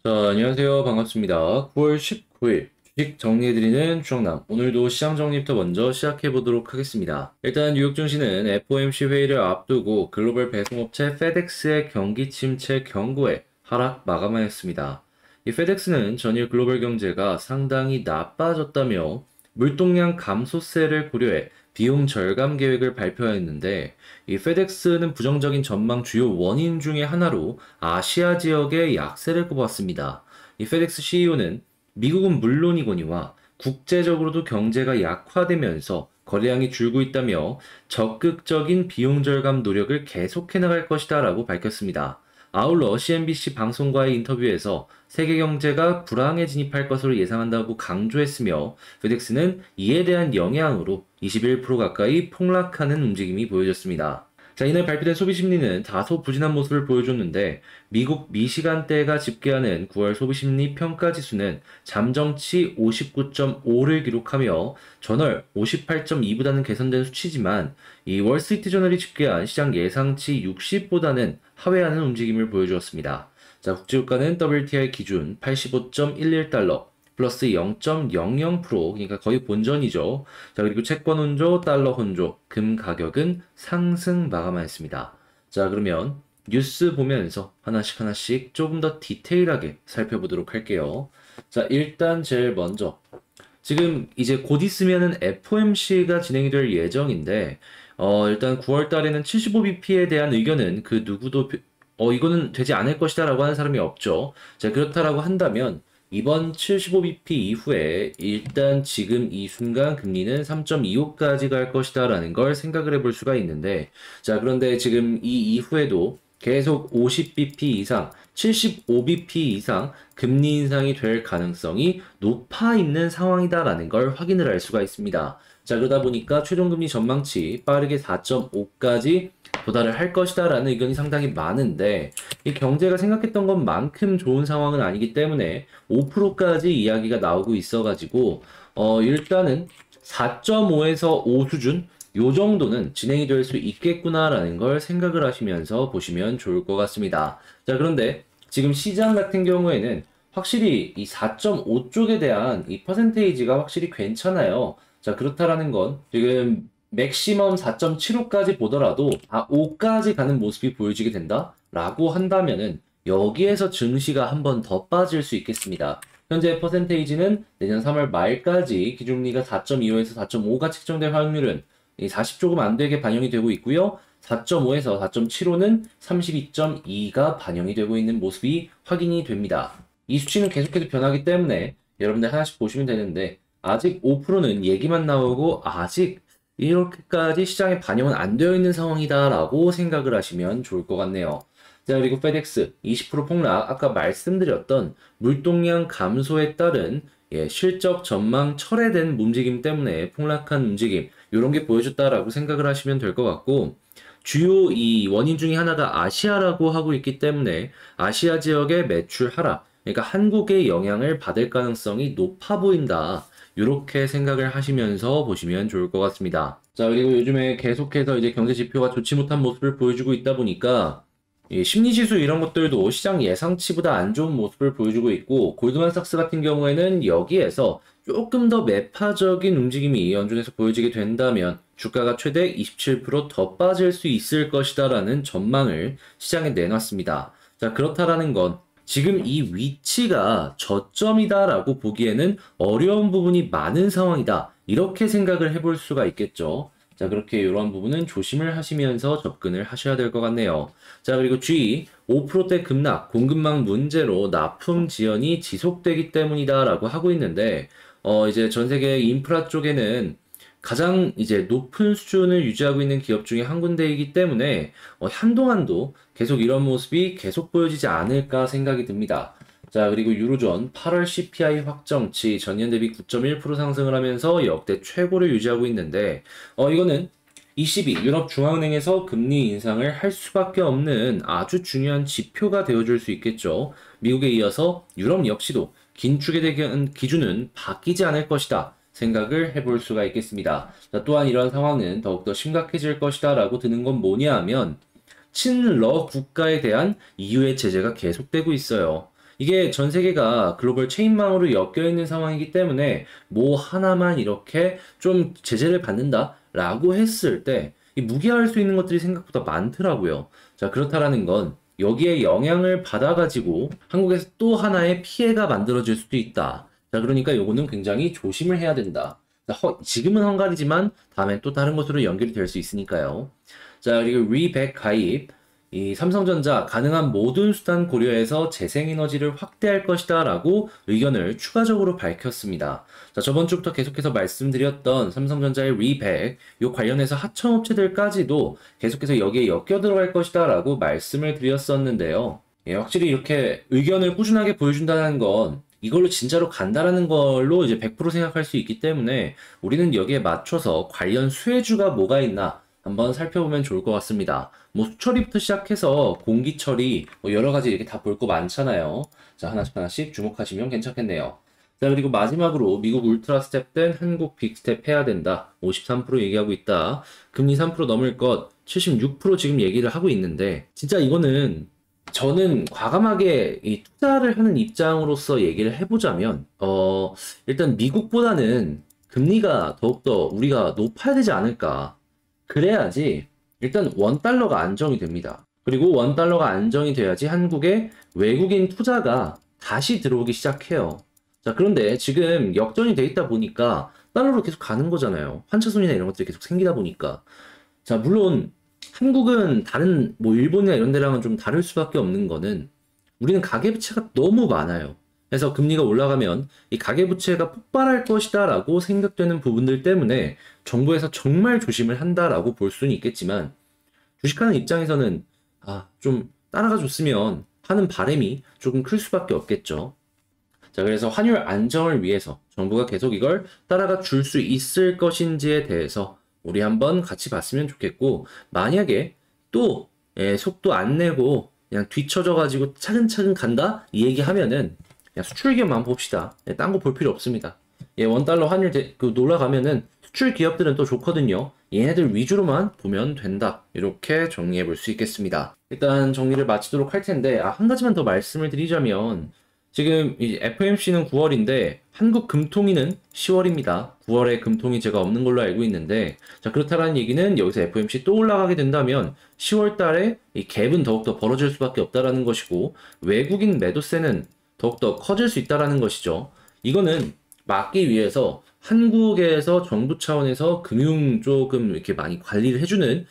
자, 안녕하세요. 반갑습니다. 9월 19일 주식 정리해드리는 추정남. 오늘도 시장 정리부터 먼저 시작해보도록 하겠습니다. 일단 뉴욕 증시는 FOMC 회의를 앞두고 글로벌 배송업체 페덱스의 경기 침체 경고에 하락 마감하였습니다. 이 페덱스는 전일 글로벌 경제가 상당히 나빠졌다며 물동량 감소세를 고려해 비용 절감 계획을 발표하였는데, 이 페덱스는 부정적인 전망 주요 원인 중의 하나로 아시아 지역의 약세를 꼽았습니다. 이 페덱스 CEO는 미국은 물론이거니와 국제적으로도 경제가 약화되면서 거래량이 줄고 있다며 적극적인 비용 절감 노력을 계속해 나갈 것이다 라고 밝혔습니다. 아울러 CNBC 방송과의 인터뷰에서 세계 경제가 불황에 진입할 것으로 예상한다고 강조했으며, 페덱스는 이에 대한 영향으로 21% 가까이 폭락하는 움직임이 보여졌습니다. 자, 이날 발표된 소비심리는 다소 부진한 모습을 보여줬는데, 미국 미시간대가 집계하는 9월 소비심리 평가지수는 잠정치 59.5를 기록하며 전월 58.2보다는 개선된 수치지만, 이 월스트리트저널이 집계한 시장 예상치 60보다는 하회하는 움직임을 보여주었습니다. 자, 국제유가는 WTI 기준 85.11달러, 플러스 0.00%, 그러니까 거의 본전이죠. 자, 그리고 채권 혼조, 달러 혼조, 금 가격은 상승 마감하였습니다. 자, 그러면 뉴스 보면서 하나씩 조금 더 디테일하게 살펴보도록 할게요. 자, 일단 제일 먼저 지금 이제 곧 있으면은 FOMC가 진행이 될 예정인데, 일단 9월 달에는 75bp에 대한 의견은 그 누구도 이거는 되지 않을 것이다 라고 하는 사람이 없죠. 자, 그렇다라고 한다면 이번 75bp 이후에 일단 지금 이 순간 금리는 3.25까지 갈 것이다 라는 걸 생각을 해볼 수가 있는데, 자, 그런데 지금 이 이후에도 계속 50bp 이상, 75bp 이상 금리 인상이 될 가능성이 높아 있는 상황이다라는 걸 확인을 할 수가 있습니다. 자, 그러다 보니까 최종금리 전망치 빠르게 4.5까지 도달을 할 것이다라는 의견이 상당히 많은데, 이 경제가 생각했던 것만큼 좋은 상황은 아니기 때문에 5%까지 이야기가 나오고 있어가지고 일단은 4.5에서 5 수준 요 정도는 진행이 될 수 있겠구나라는 걸 생각을 하시면서 보시면 좋을 것 같습니다. 자, 그런데 지금 시장 같은 경우에는 확실히 이 4.5 쪽에 대한 이 퍼센테이지가 확실히 괜찮아요. 자, 그렇다라는 건 지금 맥시멈 4.75까지 보더라도 5까지 가는 모습이 보여지게 된다라고 한다면은 여기에서 증시가 한 번 더 빠질 수 있겠습니다. 현재 퍼센테이지는 내년 3월 말까지 기준금리가 4.25에서 4.5가 책정될 확률은 40 조금 안 되게 반영이 되고 있고요. 4.5에서 4.75는 32.2가 반영이 되고 있는 모습이 확인이 됩니다. 이 수치는 계속해서 변하기 때문에 여러분들 하나씩 보시면 되는데, 아직 5%는 얘기만 나오고 아직 이렇게까지 시장에 반영은 안 되어 있는 상황이다라고 생각을 하시면 좋을 것 같네요. 자, 그리고 페덱스 20% 폭락, 아까 말씀드렸던 물동량 감소에 따른 실적 전망 철회된 움직임 때문에 폭락한 움직임, 이런 게 보여줬다라고 생각을 하시면 될 것 같고, 주요 이 원인 중에 하나가 아시아라고 하고 있기 때문에 아시아 지역의 매출 하락, 그러니까 한국의 영향을 받을 가능성이 높아 보인다. 이렇게 생각을 하시면서 보시면 좋을 것 같습니다. 자, 그리고 요즘에 계속해서 이제 경제 지표가 좋지 못한 모습을 보여주고 있다 보니까 이 심리지수 이런 것들도 시장 예상치보다 안 좋은 모습을 보여주고 있고, 골드만삭스 같은 경우에는 여기에서 조금 더 매파적인 움직임이 연준에서 보여지게 된다면 주가가 최대 27%더 빠질 수 있을 것이다라는 전망을 시장에 내놨습니다. 자, 그렇다라는 건 지금 이 위치가 저점이다라고 보기에는 어려운 부분이 많은 상황이다, 이렇게 생각을 해볼 수가 있겠죠. 자, 그렇게 이러한 부분은 조심을 하시면서 접근을 하셔야 될 것 같네요. 자, 그리고 G 5%대 급락, 공급망 문제로 납품 지연이 지속되기 때문이다라고 하고 있는데, 이제 전 세계 인프라 쪽에는 가장 이제 높은 수준을 유지하고 있는 기업 중에 한 군데이기 때문에 한동안도 계속 이런 모습이 계속 보여지지 않을까 생각이 듭니다. 자, 그리고 유로존 8월 CPI 확정치 전년 대비 9.1% 상승을 하면서 역대 최고를 유지하고 있는데, 이거는 ECB, 유럽중앙은행에서 금리 인상을 할 수밖에 없는 아주 중요한 지표가 되어줄 수 있겠죠. 미국에 이어서 유럽 역시도 긴축에 대한 기준은 바뀌지 않을 것이다 생각을 해볼 수가 있겠습니다. 자, 또한 이러한 상황은 더욱더 심각해질 것이다 라고 드는 건 뭐냐 하면, 친러 국가에 대한 EU의 제재가 계속되고 있어요. 이게 전 세계가 글로벌 체인망으로 엮여 있는 상황이기 때문에 뭐 하나만 이렇게 좀 제재를 받는다라고 했을 때 이 무기화할 수 있는 것들이 생각보다 많더라고요. 자, 그렇다라는 건 여기에 영향을 받아가지고 한국에서 또 하나의 피해가 만들어질 수도 있다. 자, 그러니까 요거는 굉장히 조심을 해야 된다. 자, 지금은 헝가리지만 다음엔 또 다른 것으로 연결이 될 수 있으니까요. 자, 그리고 리백 가입. 이 삼성전자 가능한 모든 수단 고려해서 재생에너지를 확대할 것이다 라고 의견을 추가적으로 밝혔습니다. 자, 저번 주부터 계속해서 말씀드렸던 삼성전자의 리백, 요 관련해서 하청업체들까지도 계속해서 여기에 엮여 들어갈 것이다 라고 말씀을 드렸었는데요. 예, 확실히 이렇게 의견을 꾸준하게 보여준다는 건 이걸로 진짜로 간다라는 걸로 이제 100% 생각할 수 있기 때문에 우리는 여기에 맞춰서 관련 수혜주가 뭐가 있나 한번 살펴보면 좋을 것 같습니다. 뭐 수처리부터 시작해서 공기처리 뭐 여러 가지 이렇게 다 볼 거 많잖아요. 자, 하나씩 하나씩 주목하시면 괜찮겠네요. 자, 그리고 마지막으로 미국 울트라 스텝 땐 한국 빅스텝 해야 된다. 53% 얘기하고 있다. 금리 3% 넘을 것 76% 지금 얘기를 하고 있는데 진짜 이거는 저는 과감하게 이 투자를 하는 입장으로서 얘기를 해보자면 일단 미국보다는 금리가 더욱더 우리가 높아야 되지 않을까. 그래야지 일단 원달러가 안정이 됩니다. 그리고 원달러가 안정이 돼야지 한국에 외국인 투자가 다시 들어오기 시작해요. 자, 그런데 지금 역전이 돼 있다 보니까 달러로 계속 가는 거잖아요. 환차손이나 이런 것들이 계속 생기다 보니까. 자, 물론 한국은 다른 뭐 일본이나 이런 데랑은 좀 다를 수밖에 없는 거는 우리는 가계부채가 너무 많아요. 그래서 금리가 올라가면 이 가계부채가 폭발할 것이다 라고 생각되는 부분들 때문에 정부에서 정말 조심을 한다라고 볼 수는 있겠지만 주식하는 입장에서는 좀 따라가 줬으면 하는 바람이 조금 클 수밖에 없겠죠. 자, 그래서 환율 안정을 위해서 정부가 계속 이걸 따라가 줄 수 있을 것인지에 대해서 우리 한번 같이 봤으면 좋겠고, 만약에 또 속도 안 내고 그냥 뒤쳐져가지고 차근차근 간다 이 얘기하면은 그냥 수출 기업만 봅시다. 딴 거 볼 필요 없습니다. 원달러 환율 올라가면은 수출 기업들은 또 좋거든요. 얘네들 위주로만 보면 된다. 이렇게 정리해 볼 수 있겠습니다. 일단 정리를 마치도록 할 텐데, 한 가지만 더 말씀을 드리자면, 지금 이 FOMC는 9월인데 한국 금통위는 10월입니다. 9월에 금통위 제가 없는 걸로 알고 있는데, 자, 그렇다라는 얘기는 여기서 FOMC 또 올라가게 된다면 10월 달에 이 갭은 더욱더 벌어질 수밖에 없다라는 것이고, 외국인 매도세는 더욱더 커질 수 있다라는 것이죠. 이거는 막기 위해서 한국에서 정부 차원에서 금융 조금 이렇게 많이 관리를 해주는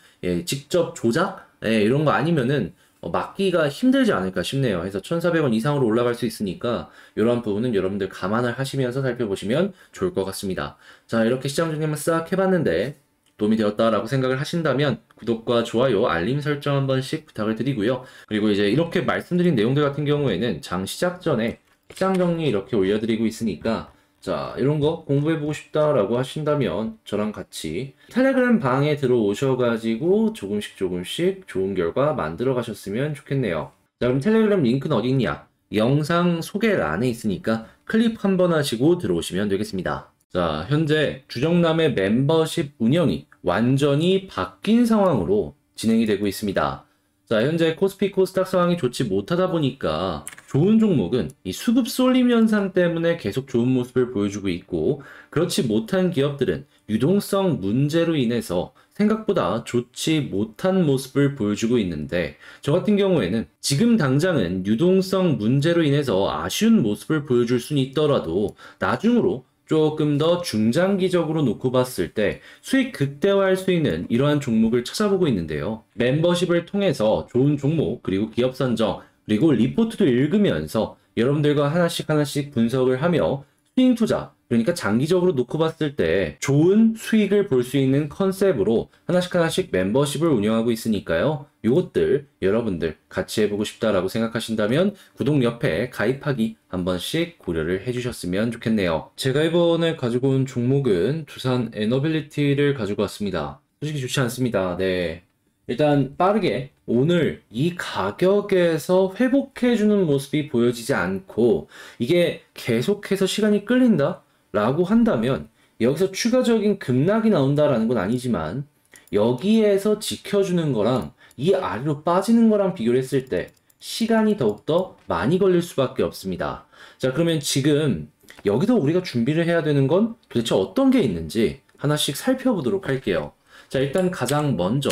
직접 조작 이런 거 아니면은 막기가 힘들지 않을까 싶네요. 그래서 1,400원 이상으로 올라갈 수 있으니까 이러한 부분은 여러분들 감안을 하시면서 살펴보시면 좋을 것 같습니다. 자, 이렇게 시장 정리만 싹 해봤는데 도움이 되었다라고 생각을 하신다면 구독과 좋아요, 알림 설정 한 번씩 부탁을 드리고요. 그리고 이제 이렇게 말씀드린 내용들 같은 경우에는 장 시작 전에 시장 정리 이렇게 올려드리고 있으니까 자, 이런 거 공부해보고 싶다라고 하신다면 저랑 같이 텔레그램 방에 들어오셔가지고 조금씩 좋은 결과 만들어 가셨으면 좋겠네요. 자, 그럼 텔레그램 링크는 어디 있냐? 영상 소개란에 있으니까 클릭 한번 하시고 들어오시면 되겠습니다. 자, 현재 주정남의 멤버십 운영이 완전히 바뀐 상황으로 진행이 되고 있습니다. 자, 현재 코스피 코스닥 상황이 좋지 못하다 보니까 좋은 종목은 이 수급 쏠림 현상 때문에 계속 좋은 모습을 보여주고 있고, 그렇지 못한 기업들은 유동성 문제로 인해서 생각보다 좋지 못한 모습을 보여주고 있는데, 저 같은 경우에는 지금 당장은 유동성 문제로 인해서 아쉬운 모습을 보여줄 수는 있더라도 나중으로 조금 더 중장기적으로 놓고 봤을 때 수익 극대화할 수 있는 이러한 종목을 찾아보고 있는데요. 멤버십을 통해서 좋은 종목, 그리고 기업 선정, 그리고 리포트도 읽으면서 여러분들과 하나씩 분석을 하며 스윙 투자, 그러니까 장기적으로 놓고 봤을 때 좋은 수익을 볼 수 있는 컨셉으로 하나씩 멤버십을 운영하고 있으니까요. 요것들 여러분들 같이 해보고 싶다라고 생각하신다면 구독 옆에 가입하기 한 번씩 고려를 해주셨으면 좋겠네요. 제가 이번에 가지고 온 종목은 두산 에너빌리티를 가지고 왔습니다. 솔직히 좋지 않습니다. 네. 일단 빠르게 오늘 이 가격에서 회복해주는 모습이 보여지지 않고 이게 계속해서 시간이 끌린다? 라고 한다면 여기서 추가적인 급락이 나온다라는 건 아니지만 여기에서 지켜주는 거랑 이 아래로 빠지는 거랑 비교를 했을 때 시간이 더욱더 많이 걸릴 수밖에 없습니다. 자, 그러면 지금 여기서 우리가 준비를 해야 되는 건 도대체 어떤 게 있는지 하나씩 살펴보도록 할게요. 자, 일단 가장 먼저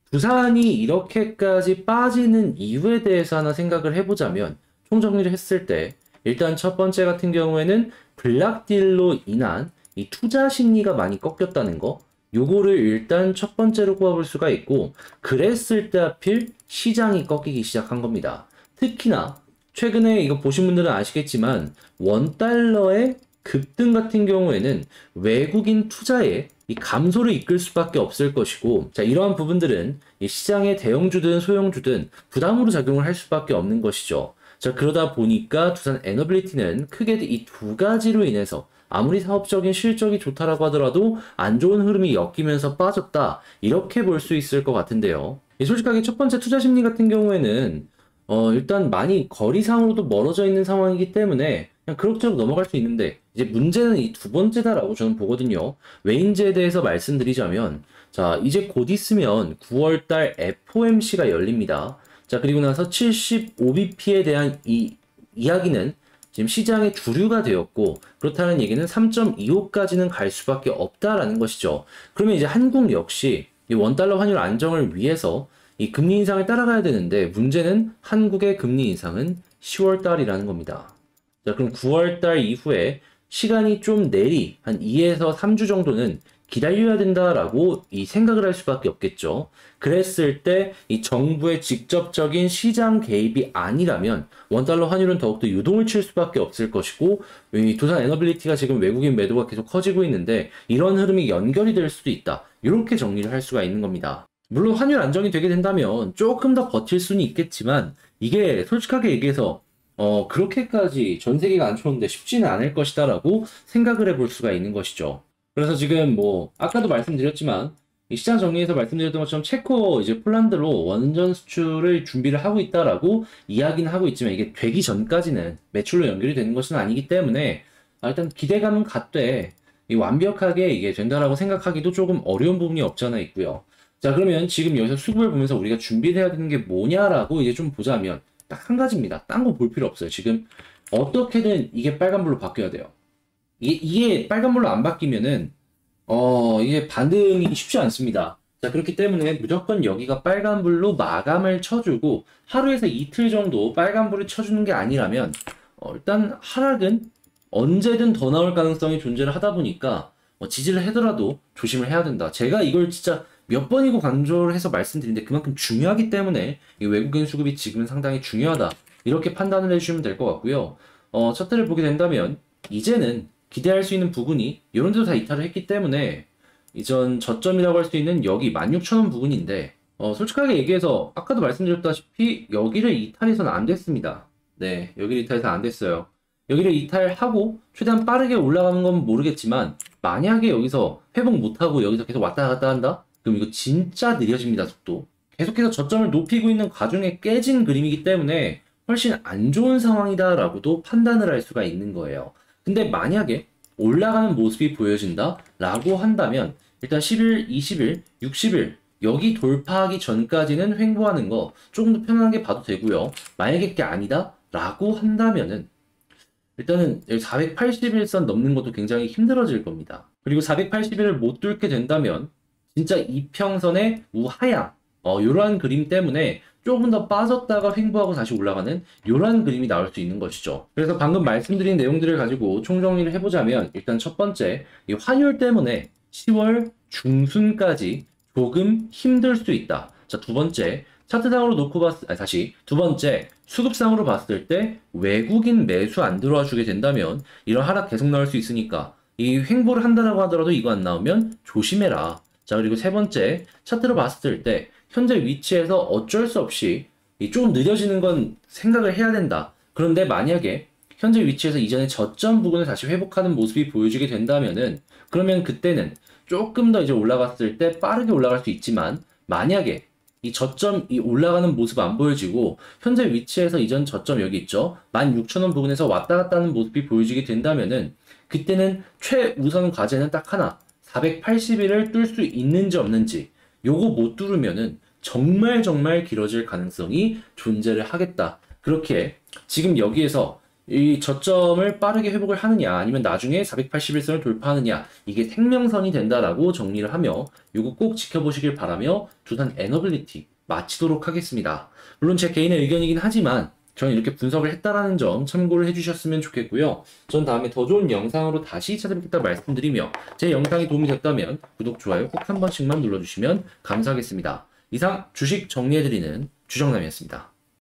두산이 이렇게까지 빠지는 이유에 대해서 하나 생각을 해보자면, 총정리를 했을 때 일단 첫 번째 같은 경우에는 블락딜로 인한 이 투자 심리가 많이 꺾였다는 거, 요거를 일단 첫 번째로 꼽아볼 수가 있고, 그랬을 때 하필 시장이 꺾이기 시작한 겁니다. 특히나 최근에 이거 보신 분들은 아시겠지만 원달러의 급등 같은 경우에는 외국인 투자에 이 감소를 이끌 수밖에 없을 것이고, 자, 이러한 부분들은 이 시장의 대형주든 소형주든 부담으로 작용을 할 수밖에 없는 것이죠. 자, 그러다 보니까 두산 에너빌리티는 크게 이 두 가지로 인해서 아무리 사업적인 실적이 좋다라고 하더라도 안 좋은 흐름이 엮이면서 빠졌다, 이렇게 볼 수 있을 것 같은데요. 솔직하게 첫 번째 투자 심리 같은 경우에는 일단 많이 거리상으로도 멀어져 있는 상황이기 때문에 그냥 그럭저럭 넘어갈 수 있는데, 이제 문제는 이 두 번째다라고 저는 보거든요. 왜인지에 대해서 말씀드리자면, 자, 이제 곧 있으면 9월달 FOMC가 열립니다. 자, 그리고 나서 75bp에 대한 이 이야기는 지금 시장의 주류가 되었고, 그렇다는 얘기는 3.25까지는 갈 수밖에 없다라는 것이죠. 그러면 이제 한국 역시 이 원달러 환율 안정을 위해서 이 금리 인상을 따라가야 되는데, 문제는 한국의 금리 인상은 10월 달이라는 겁니다. 자, 그럼 9월 달 이후에 시간이 좀 내리 한 2에서 3주 정도는 기다려야 된다라고 이 생각을 할 수밖에 없겠죠. 그랬을 때 이 정부의 직접적인 시장 개입이 아니라면 원달러 환율은 더욱더 유동을 칠 수밖에 없을 것이고, 이 두산 에너빌리티가 지금 외국인 매도가 계속 커지고 있는데 이런 흐름이 연결이 될 수도 있다, 이렇게 정리를 할 수가 있는 겁니다. 물론 환율 안정이 되게 된다면 조금 더 버틸 수는 있겠지만, 이게 솔직하게 얘기해서 그렇게까지 전 세계가 안 좋은데 쉽지는 않을 것이다라고 생각을 해볼 수가 있는 것이죠. 그래서 지금 뭐 아까도 말씀드렸지만 이 시장 정리에서 말씀드렸던 것처럼 체코 이제 폴란드로 원전 수출을 준비를 하고 있다라고 이야기는 하고 있지만, 이게 되기 전까지는 매출로 연결이 되는 것은 아니기 때문에 일단 기대감은 갖되 이 완벽하게 이게 된다라고 생각하기도 조금 어려운 부분이 없잖아 있고요. 자, 그러면 지금 여기서 수급을 보면서 우리가 준비를 해야 되는 게 뭐냐라고 이제 좀 보자면 딱 한 가지입니다. 딴 거 볼 필요 없어요. 지금 어떻게든 이게 빨간불로 바뀌어야 돼요. 이게 빨간불로 안 바뀌면은 이게 반등이 쉽지 않습니다. 자, 그렇기 때문에 무조건 여기가 빨간불로 마감을 쳐주고 하루에서 이틀 정도 빨간불을 쳐주는 게 아니라면 일단 하락은 언제든 더 나올 가능성이 존재를 하다 보니까 지지를 하더라도 조심을 해야 된다. 제가 이걸 진짜 몇 번이고 강조를 해서 말씀드리는데 그만큼 중요하기 때문에 이 외국인 수급이 지금은 상당히 중요하다, 이렇게 판단을 해주시면 될 것 같고요. 차트를 보게 된다면 이제는 기대할 수 있는 부분이 이런 데도 다 이탈을 했기 때문에 이전 저점이라고 할 수 있는 여기 16,000원 부분인데, 솔직하게 얘기해서 아까도 말씀드렸다시피 여기를 이탈해서는 안 됐습니다. 네, 여기를 이탈해서 안 됐어요. 여기를 이탈하고 최대한 빠르게 올라가는 건 모르겠지만, 만약에 여기서 회복 못하고 여기서 계속 왔다 갔다 한다? 그럼 이거 진짜 느려집니다, 속도. 계속해서 저점을 높이고 있는 과정에 깨진 그림이기 때문에 훨씬 안 좋은 상황이다라고도 판단을 할 수가 있는 거예요. 근데 만약에 올라가는 모습이 보여진다 라고 한다면 일단 10일, 20일, 60일 여기 돌파하기 전까지는 횡보하는 거 조금 더 편안하게 봐도 되고요. 만약에 그게 아니다 라고 한다면은 일단은 481선 넘는 것도 굉장히 힘들어질 겁니다. 그리고 481을 못 뚫게 된다면 진짜 이평선의 우하향, 이러한 그림 때문에 조금 더 빠졌다가 횡보하고 다시 올라가는 이러한 그림이 나올 수 있는 것이죠. 그래서 방금 말씀드린 내용들을 가지고 총정리를 해보자면, 일단 첫 번째, 이 환율 때문에 10월 중순까지 조금 힘들 수 있다. 자, 두 번째, 차트상으로 놓고 두 번째, 수급상으로 봤을 때 외국인 매수 안 들어와 주게 된다면 이런 하락 계속 나올 수 있으니까 이 횡보를 한다라고 하더라도 이거 안 나오면 조심해라. 자, 그리고 세 번째, 차트로 봤을 때 현재 위치에서 어쩔 수 없이 조금 느려지는 건 생각을 해야 된다. 그런데 만약에 현재 위치에서 이전에 저점 부분을 다시 회복하는 모습이 보여지게 된다면은, 그러면 그때는 조금 더 이제 올라갔을 때 빠르게 올라갈 수 있지만, 만약에 이 저점이 올라가는 모습 안 보여지고 현재 위치에서 이전 저점 여기 있죠, 16,000원 부분에서 왔다 갔다 하는 모습이 보여지게 된다면은 그때는 최우선 과제는 딱 하나, 481을 뚫을 수 있는지 없는지. 요거 못 뚫으면은 정말 길어질 가능성이 존재를 하겠다. 그렇게 지금 여기에서 이 저점을 빠르게 회복을 하느냐 아니면 나중에 481선을 돌파하느냐 이게 생명선이 된다라고 정리를 하며 이거 꼭 지켜보시길 바라며 두산 에너빌리티 마치도록 하겠습니다. 물론 제 개인의 의견이긴 하지만 저는 이렇게 분석을 했다라는 점 참고를 해주셨으면 좋겠고요. 전 다음에 더 좋은 영상으로 다시 찾아뵙겠다 말씀드리며 제 영상이 도움이 됐다면 구독, 좋아요 꼭 한 번씩만 눌러주시면 감사하겠습니다. 이상 주식 정리해드리는 주정남이었습니다.